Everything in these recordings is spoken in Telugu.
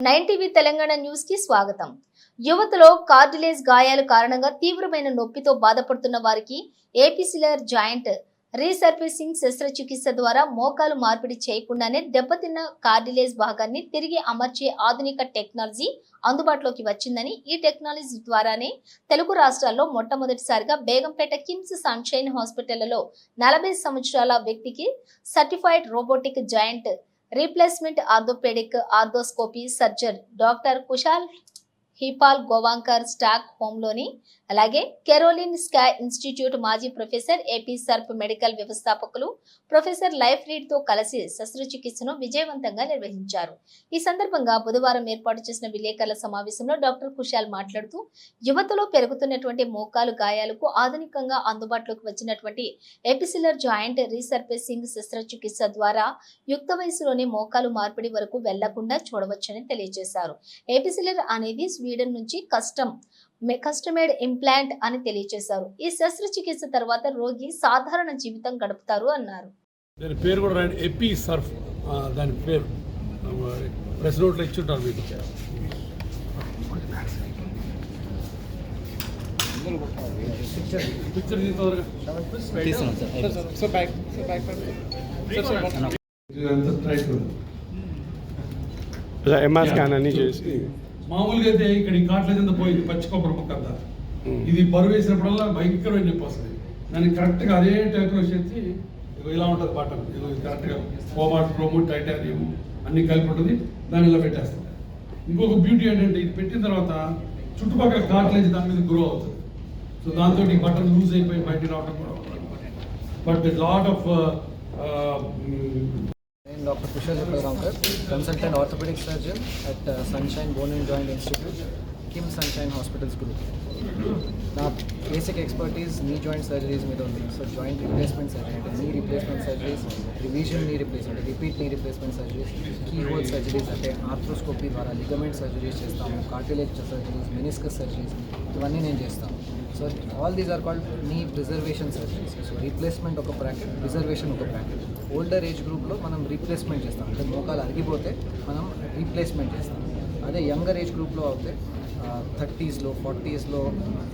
9 టీవీ తెలంగాణ న్యూస్ కి స్వాగతం. యువతలో కార్డిలేజ్ గాయాల కారణంగా తీవ్రమైన నొప్పితో బాధపడుతున్న వారికి ఏపీసిలర్ జాయింట్ రీసర్ఫేసింగ్ శస్త్రచికిత్స ద్వారా మోకాలు మార్పిడి చేయకుండానే దెబ్బతిన్న కార్డిలేజ్ భాగాన్ని తిరిగి అమర్చే ఆధునిక టెక్నాలజీ అందుబాటులోకి వచ్చిందని, ఈ టెక్నాలజీ ద్వారానే తెలుగు రాష్ట్రాల్లో మొట్టమొదటిసారిగా బేగంపేట కిమ్స్ సన్షైన్ హాస్పిటల్లో 40 సంవత్సరాల వ్యక్తికి certified robotic joint replacement orthopaedic arthroscopy surgeon doctor Kushal Hippalgaonkar స్టాక్ హోమ్లోని, అలాగే కెరోలిన్ స్కై ఇన్స్టిట్యూట్ మాజీ ప్రొఫెసర్ ఏపీ సర్ప్ మెడికల్ వ్యవస్థాపకులు ప్రొఫెసర్ లైఫ్ రీడ్ తో కలిసి శస్త్రచికిత్సను విజయవంతంగా నిర్వహించారు. ఈ సందర్భంగా బుధవారం ఏర్పాటు చేసిన విలేకరుల సమావేశంలో డాక్టర్ కుశాల్ మాట్లాడుతూ, యువతలో పెరుగుతున్నటువంటి మోకాలు గాయాలకు ఆధునికంగా అందుబాటులోకి వచ్చినటువంటి ఏపీసిలర్ జాయింట్ రీసర్ఫేసింగ్ శస్త్రచికిత్స ద్వారా యుక్త వయసులోనే మోకాలు మార్పిడి వరకు వెళ్లకుండా చూడవచ్చని తెలియజేశారు. ఏపీసిలర్ అనేది స్వీడన్ నుంచి కస్టమేడ్ ఇంప్లాంట్ అని తెలియజేశారు. ఈ శస్త్రచికిత్స తర్వాత రోగి సాధారణ జీవితం గడుపుతారు అన్నారు. దాని పేరు కూడా రాయండి, ఎపీ సర్ఫ్. దాని పేరు ప్రెస్ నోట్లో ఇచ్చుంటారు మీకు. పిక్చర్ ఎంఆర్ స్కాన్ అన్ని చేసి మామూలుగా అయితే ఇక్కడ ఈ కాట్ల కింద పోయింది పచ్చి కొబ్బరి ముక్క అంతా. ఇది బరువు వేసినప్పుడల్లా భయంకరమైన నొప్పి వస్తుంది. దానికి కరెక్ట్గా అదే టైప్లో చేసి ఇలా ఉంటుంది బటన్. ఇది కరెక్ట్గా కోబాల్ట్, క్రోమ్, టైటానియం అన్ని కలిపి ఉంటుంది. దాన్ని ఇలా పెట్టేస్తాం. ఇంకొక బ్యూటీ ఏంటంటే ఇది పెట్టిన తర్వాత చుట్టుపక్కల కాట్లేసి దాని మీద గ్రో అవుతుంది. సో దాంతో ఈ బటన్ లూజ్ అయిపోయి బయట రావడం కూడా. But lot of Dr. Kushal Gawangkar, consultant orthopedic surgeon at Sunshine Bone and Joint Institute, Kim Sunshine Hospitals Group. నా basic expertise knee joint surgeries మీద ఉంది. సో జాయింట్ రీప్లేస్మెంట్ సర్జరీ అంటే knee replacement surgeries, revision knee replacement, repeat knee replacement surgeries, key hole surgeries అంటే ఆర్థ్రోస్కోపీ ద్వారా లిగమెంట్ సర్జరీస్ చేస్తాము, కార్టిలేజ్ సర్జరీస్, మెనిస్కస్ సర్జరీస్, ఇవన్నీ నేను చేస్తాను. So all these are called knee preservation surgeries. So replacement ఒక బ్రాకెట్, ప్రిజర్వేషన్ ఒక బ్రాకెట్. ఓల్డర్ ఏజ్ గ్రూప్లో మనం రీప్లేస్మెంట్ చేస్తాం, అంటే మోకాలు అరిగిపోతే మనం రీప్లేస్మెంట్ చేస్తాం. అదే యంగర్ ఏజ్ గ్రూప్లో అయితే 30స్లో 40స్లో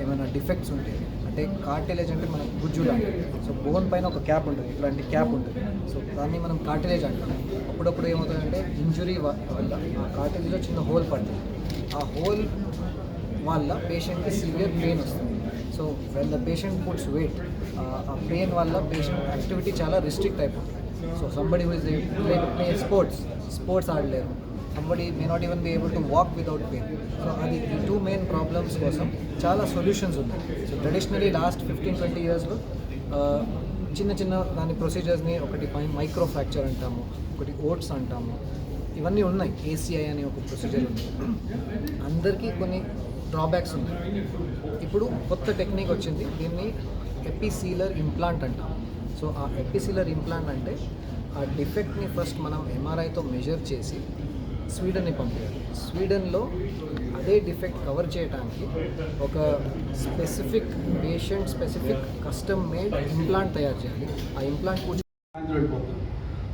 ఏమైనా డిఫెక్ట్స్ ఉంటాయి, అంటే కార్టిలేజ్ అంటే మనకు గుజ్జు లాంటిది. సో బోన్ పైన ఒక క్యాప్ ఉంటుంది, ఇట్లాంటి క్యాప్ ఉంటుంది. సో దాన్ని మనం కార్టిలేజ్ అంటాం. అప్పుడప్పుడు ఏమవుతుందంటే ఇంజురీ వల్ల ఆ కార్టిలేజ్లో చిన్న హోల్ పడుతుంది. ఆ హోల్ వల్ల పేషెంట్కి సివియర్ పెయిన్ వస్తుంది. So when the patient puts weight, ఆ పెయిన్ వల్ల పేషెంట్ యాక్టివిటీ చాలా రిస్ట్రిక్ట్ అయిపోతుంది. So somebody who is play sports ఆడలేరు. somebody may not even be able to walk without pain. So అది ఈ 2 మెయిన్ ప్రాబ్లమ్స్ కోసం చాలా సొల్యూషన్స్ ఉన్నాయి. సో ట్రెడిషనలీ లాస్ట్ 15-20 ఇయర్స్లో చిన్న చిన్న దాని ప్రొసీజర్స్ని, ఒకటి మైక్రో ఫ్రాక్చర్ అంటాము, ఒకటి ఓట్స్ అంటాము, ఇవన్నీ ఉన్నాయి. ఏసీఐ అనే ఒక ప్రొసీజర్ ఉంది. అందరికీ కొన్ని డ్రాబ్యాక్స్ ఉన్నాయి. ఇప్పుడు కొత్త టెక్నిక్ వచ్చింది, దీన్ని ఎపిసీలర్ ఇంప్లాంట్ అంటాము. సో ఆ ఎపిసీలర్ ఇంప్లాంట్ అంటే ఆ డిఫెక్ట్ని ఫస్ట్ మనం ఎంఆర్ఐతో మెజర్ చేసి స్వీడన్ని పంపించాలి. స్వీడన్లో అదే డిఫెక్ట్ కవర్ చేయడానికి ఒక patient specific custom made implant తయారు చేయాలి. ఆ ఇంప్లాంట్ కూడా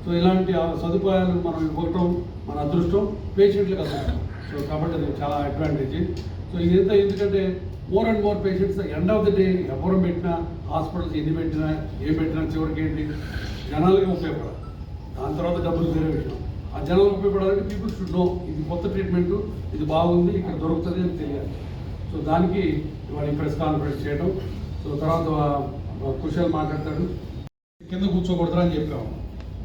సో ఇలాంటి సదుపాయాలు మనం ఇవ్వటం మన అదృష్టం, పేషెంట్లకు అదృష్టం. సో కాబట్టి అది చాలా అడ్వాంటేజ్. సో ఇదంతా ఎందుకంటే more and more patients end of the day ఎవరు పెట్టినా, హాస్పిటల్స్ ఎన్ని పెట్టినా, ఏం పెట్టినా చివరికి ఏంటి జనాలకి ఉపయోగపడాలి. దాని తర్వాత డబ్బులు వేరే విషయం. ఆ జనాలకు ఉపయోగపడాలంటే పీపుల్ షుడ్ నో ఇది కొత్త ట్రీట్మెంట్, ఇది బాగుంది, ఇక్కడ దొరుకుతుంది అని తెలియాలి. సో దానికి ఇవాళ ప్రెస్ కాన్ఫరెన్స్ చేయడం. సో తర్వాత కుశాల్ మాట్లాడతాడు. కింద కూర్చోకూడదు అని చెప్పాము.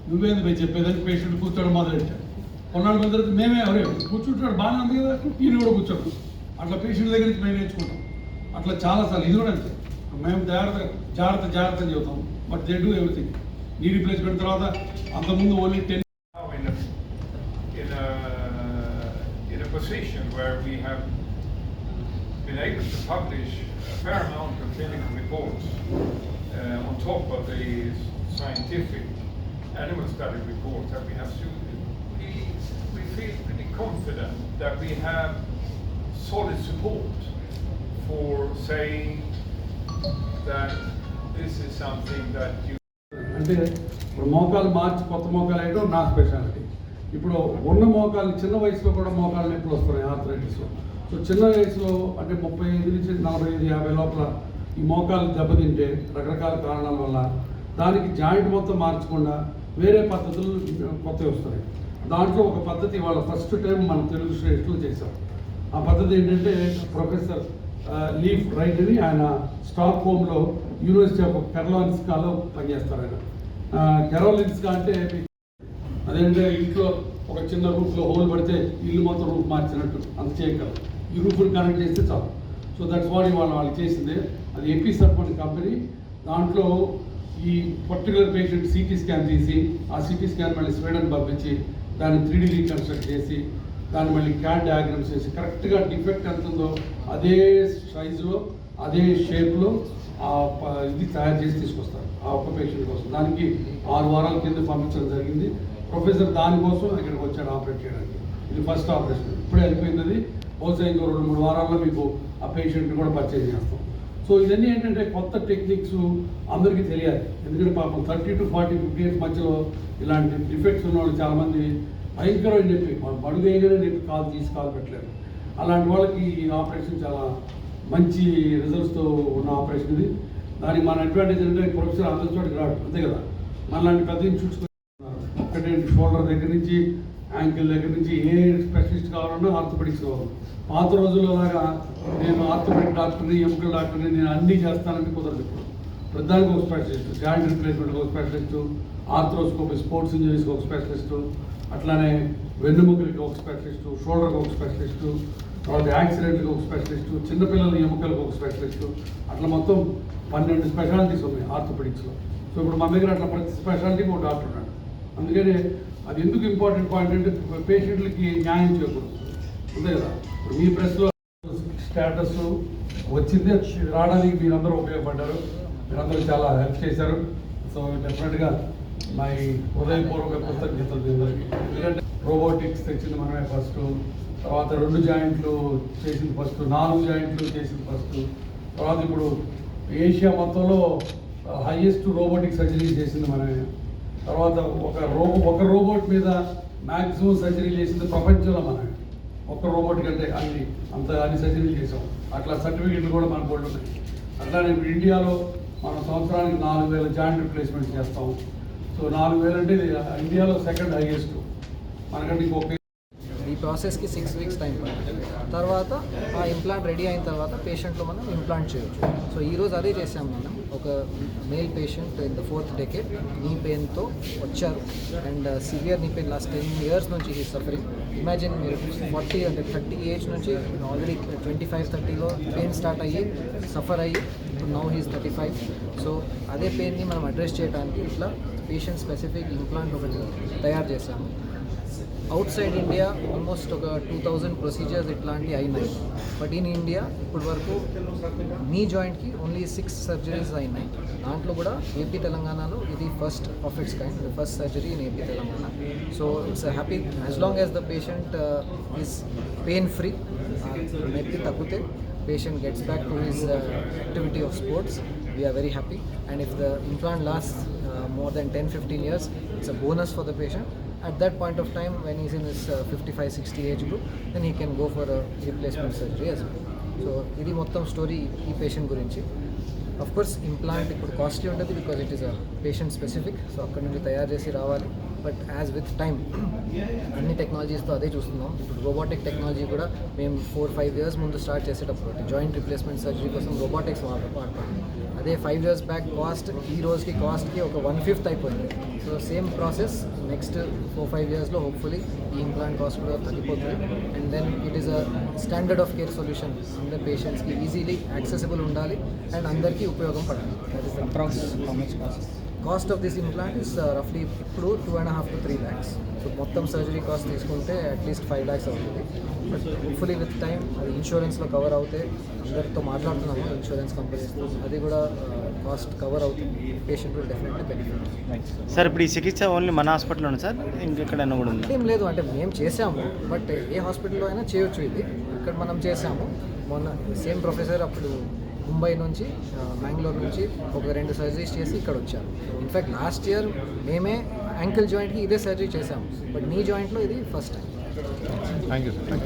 నువ్వేంది పోయి చెప్పేదని పేషెంట్ కూర్చోవడం మొదలెట్టాడు. కొన్నాళ్ళ మంది తర్వాత మేమే ఎవరే కూర్చుంటాడు, బాగానే ఉంది కదా, ఈయన కూడా కూర్చోడు. అట్లా పేషెంట్ దగ్గర నుంచి మేము నేర్చుకుంటాం. అట్లా చాలాసార్లు ఇది కూడా అంతే. మేము జాగ్రత్త అని చెబుతాం, but they do everything. Knee replacement తర్వాత అంతకుముందు only 10 in a position where we have been able to publish a fair amount of clinical reports on top of the scientific animal study reports that we have soon. We feel pretty confident that we have solid support for saying that this is something that you అంటే ఇప్పుడు మోకాలు మార్చి కొత్త మోకాలు వేయడం నా స్పెషాలిటీ. ఇప్పుడు ఉన్న మోకాలు చిన్న వయసులో కూడా మోకాలు నొప్పులు వస్తున్నాయి ఆర్థరైటిస్లో. సో చిన్న వయసులో అంటే 35 నుంచి 45, 50 లోపల ఈ మోకాలు దెబ్బతింటే రకరకాల కారణాల వల్ల దానికి జాయింట్ మొత్తం మార్చకుండా వేరే పద్ధతులు కొత్తవి వస్తున్నాయి. దాంట్లో ఒక పద్ధతి వాళ్ళ ఫస్ట్ టైం మన తెలుగు స్టేట్లో చేశాం. ఆ పద్ధతి ఏంటంటే ప్రొఫెసర్ లీఫ్ రైట్ అని ఆయన స్టాక్ హోమ్లో యూనివర్సిటీ ఆఫ్ కెరోలిన్స్కాలో పనిచేస్తారు. ఆయన కెరోలిన్స్కా అంటే అదేంటే ఇంట్లో ఒక చిన్న రూఫ్లో హోల్ పడితే ఇల్లు మొత్తం రూఫ్ మార్చినట్టు అంత చేయగలరు. ఈ రూఫ్ని కనెక్ట్ చేస్తే చాలు. సో దట్స్ వాట్ వాళ్ళు చేసిందే. అది ఎపిసర్ప్ అనే కంపెనీ. దాంట్లో ఈ పర్టికులర్ పేషెంట్ సిటీ స్కాన్ తీసి ఆ సిటీ స్కాన్ మళ్ళీ స్వీడన్ పంపించి దాన్ని 3D రీకన్స్ట్రక్ట్ చేసి దాన్ని మళ్ళీ క్యాడ్ డయాగ్రామ్స్ చేసి కరెక్ట్గా డిఫెక్ట్ ఎంత ఉందో అదే సైజులో అదే షేప్లో ఇది తయారు చేసి తీసుకొస్తారు ఆ ఒక్క పేషెంట్ కోసం. దానికి 6 వారాల కింద పంపించడం జరిగింది. ప్రొఫెసర్ దానికోసం ఇక్కడికి వచ్చాడు ఆపరేట్ చేయడానికి. ఇది ఫస్ట్ ఆపరేషన్, ఇప్పుడే అయిపోయింది. అది బహుశా ఇంకో 2-3 వారాల్లో మీకు ఆ పేషెంట్ని కూడా పర్చేజ్ చేస్తాం. సో ఇవన్నీ ఏంటంటే కొత్త టెక్నిక్స్ అందరికీ తెలియాలి. ఎందుకంటే పాపం 30 to 40, 50 ఇయర్స్ మధ్యలో ఇలాంటి డిఫెక్ట్స్ ఉన్న వాళ్ళు చాలామంది భయంకరమైన నొప్పి, బడుగు వేయగానే నొప్పి కాలు పెట్టలేరు. అలాంటి వాళ్ళకి ఈ ఆపరేషన్ చాలా మంచి రిజల్ట్స్తో ఉన్న ఆపరేషన్ ఇది. దానికి మన అడ్వాంటేజ్ అంటే ప్రొఫెసర్ అందరి చోటికి రాడు, అంతే కదా. మనలాంటి పెద్ద ఇన్స్టిట్యూట్స్ ఒకటే షోల్డర్ దగ్గర నుంచి యాంకిల్ దగ్గర నుంచి ఏ స్పెషలిస్ట్ కావాలన్నా ఆర్థోపెడిక్స్ కావాలి. పాత రోజుల్లో లాగా నేను ఆర్థోపెడిక్ డాక్టర్ని, ఎముకల డాక్టర్ని నేను అన్నీ చేస్తానంటే కుదరదు. ఇప్పుడు ప్రధానికి ఒక స్పెషలిస్ట్, జాయింట్ రిప్లేస్మెంట్కి ఒక స్పెషలిస్టు, ఆర్థ్రోస్కోపీ స్పోర్ట్స్ ఇంజరీస్కి ఒక స్పెషలిస్టు, అట్లానే వెన్నుముకలకి ఒక స్పెషలిస్టు, షోల్డర్కి ఒక స్పెషలిస్టు, తర్వాత యాక్సిడెంట్కి ఒక స్పెషలిస్టు, చిన్నపిల్లల ఎముకలకు ఒక స్పెషలిస్టు, అట్లా మొత్తం 12 స్పెషాలిటీస్ ఉన్నాయి ఆర్థోపెడిక్స్లో. సో ఇప్పుడు మన దగ్గర అట్లా ప్రతి స్పెషాలిటీకి ఒక డాక్టర్ ఉన్నాడు. అందుకని అది ఎందుకు ఇంపార్టెంట్ పాయింట్ అంటే పేషెంట్లకి న్యాయం చేయకూడదు, అంతే కదా. ఇప్పుడు మీ ప్రెస్లో స్టేటస్ వచ్చింది, రావడానికి మీరందరూ ఉపయోగపడ్డారు, మీరందరూ చాలా హెల్ప్ చేశారు. సో డెఫినెట్గా నా ఈ హృదయపూర్వక కృతజ్ఞతలు అందరికీ. ఎందుకంటే రోబోటిక్స్ తెచ్చింది మనమే ఫస్ట్, తర్వాత 2 జాయింట్లు చేసింది ఫస్ట్, 4 జాయింట్లు చేసింది ఫస్ట్, తర్వాత ఇప్పుడు ఏషియా మొత్తంలో హైయెస్ట్ రోబోటిక్ సర్జరీ చేసింది మనమే. తర్వాత ఒక రోబోట్ మీద మ్యాక్సిమం సర్జరీ చేసింది ప్రపంచంలో మనమే. ఒక్క రోబోట్ కంటే అన్ని సర్జరీలు చేసాం. అట్లా సర్టిఫికెట్లు కూడా మన బోర్డు ఉన్నాయి. అట్లానే ఇప్పుడు ఇండియాలో మనం సంవత్సరానికి 4,000 జాయింట్ రిప్లేస్మెంట్ చేస్తాం. సో 4,000 అంటే ఇండియాలో సెకండ్ హైయెస్ట్. మనకంటే ఇంకొక ఈ ప్రాసెస్కి 6 weeks టైం పడుతుంది. తర్వాత ఆ ఇంప్లాంట్ రెడీ అయిన తర్వాత పేషెంట్లో మనం ఇంప్లాంట్ చేయొచ్చు. సో ఈరోజు అదే చేసాం మనం. ఒక male patient in the 4th decade నీ పెయిన్తో వచ్చారు. And severe knee pain last 10 years నుంచి ఈ సఫరింగ్. ఇమాజిన్ మీరు 40 అంటే 30 ఏజ్ నుంచి ఆల్రెడీ 25-30లో పెయిన్ స్టార్ట్ అయ్యి సఫర్ అయ్యి ఇప్పుడు నౌ హీస్ 35. సో అదే పెయిన్ని మనం అడ్రస్ చేయడానికి ఇట్లా పేషెంట్ స్పెసిఫిక్ ఇంప్లాంట్ ఒకటి తయారు చేశాము. అవుట్ సైడ్ ఇండియా ఆల్మోస్ట్ ఒక 2000 ప్రొసీజర్స్ ఇట్లాంటివి అయినాయి. బట్ ఇన్ ఇండియా ఇప్పటి వరకు నీ జాయింట్కి ఓన్లీ 6 సర్జరీస్ అయినాయి. దాంట్లో కూడా ఏపీ తెలంగాణలో ఇది first of it's kind, first surgery in AP Telangana. So it's happy as long as the patient is pain free. నొప్పి తగ్గితే patient gets back to his activity of sports, we are very happy. And if the implant lasts more than 10-15 years, it's a bonus for the patient. At that point of time, when he's in his 55-60 age group, then he can go for a replacement surgery as well. So ఇది మొత్తం స్టోరీ ఈ పేషెంట్ గురించి. ఆఫ్ కోర్స్ ఇంప్లాంట్ ఇప్పుడు కాస్ట్లీ ఉంటుంది because it is a patient specific. So అక్కడ నుంచి తయారు చేసి రావాలి. బట్ యాజ్ విత్ టైమ్ అన్ని టెక్నాలజీస్తో అదే చూస్తున్నాం. ఇప్పుడు రోబోటిక్ టెక్నాలజీ కూడా మేము 4-5 years ముందు స్టార్ట్ చేసేటప్పుడు జాయింట్ రిప్లేస్మెంట్ సర్జరీ కోసం రోబోటిక్స్ వాడతాం. అదే 5 years బ్యాక్ కాస్ట్ ఈ రోజుకి కాస్ట్కి ఒక 1/5 అయిపోయింది. సో సేమ్ ప్రాసెస్ నెక్స్ట్ 4-5 yearsలో హోప్ఫుల్లీ ఈ ఇంప్లాంట్ కాస్ట్ కూడా తగ్గిపోతుంది. And then it is a standard of care solution. అందరి పేషెంట్స్కి ఈజీలీ యాక్సెసిబుల్ ఉండాలి అండ్ అందరికీ ఉపయోగం పడాలి. That is the process. Cost of this implant is రఫ్లీ ఇప్పుడు 2.5 to 3 lakhs. సో మొత్తం సర్జరీ కాస్ట్ తీసుకుంటే అట్లీస్ట్ 5 lakhs అవుతుంది. బట్ హోప్ఫుల్లీ విత్ టైం అది ఇన్సూరెన్స్లో కవర్ అవుతే, అందరితో మాట్లాడుతున్నాము ఇన్సూరెన్స్ కంపెనీస్తో, అది కూడా కాస్ట్ కవర్ అవుతుంది. Patient will definitely benefit. Sir ఇప్పుడు ఈ చికిత్స ఓన్లీ మన హాస్పిటల్లో ఉంది సార్, ఇంకెక్కడైనా కూడా ఉంది? ఏం లేదు, అంటే మేము చేసాము బట్ ఏ హాస్పిటల్లో అయినా చేయొచ్చు. ఇది ఇక్కడ మనం చేసాము. మొన్న సేమ్ ప్రొఫెసర్ అప్పుడు ముంబై నుంచి మ్యాంగ్లూర్ నుంచి ఒక 2 సర్జరీస్ చేసి ఇక్కడ వచ్చారు. ఇన్ఫ్యాక్ట్ లాస్ట్ ఇయర్ మేమే యాంకిల్ జాయింట్కి ఇదే సర్జరీ చేసాము, బట్ నీ జాయింట్లో ఇది first time. Thank you sir.